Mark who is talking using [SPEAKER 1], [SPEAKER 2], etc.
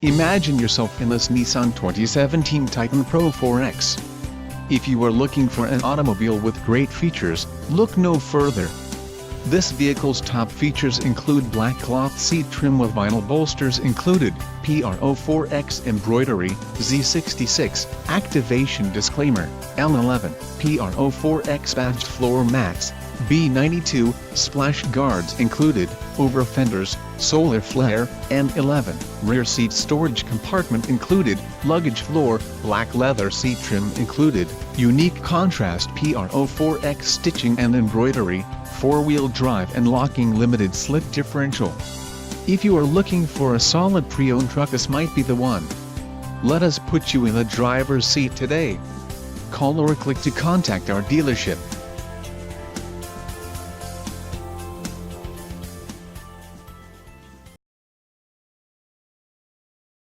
[SPEAKER 1] Imagine yourself in this Nissan 2017 Titan Pro-4X. If you are looking for an automobile with great features, look no further. This vehicle's top features include black cloth seat trim with vinyl bolsters included, PRO-4X embroidery, Z66, activation disclaimer, L11, PRO-4X badged floor mats, B92, splash guards included, over fenders, solar flare, and 11, rear seat storage compartment included, luggage floor, black leather seat trim included, unique contrast PRO-4X stitching and embroidery, four-wheel drive and locking limited slip differential. If you are looking for a solid pre-owned truck, this might be the one. Let us put you in the driver's seat today. Call or click to contact our dealership.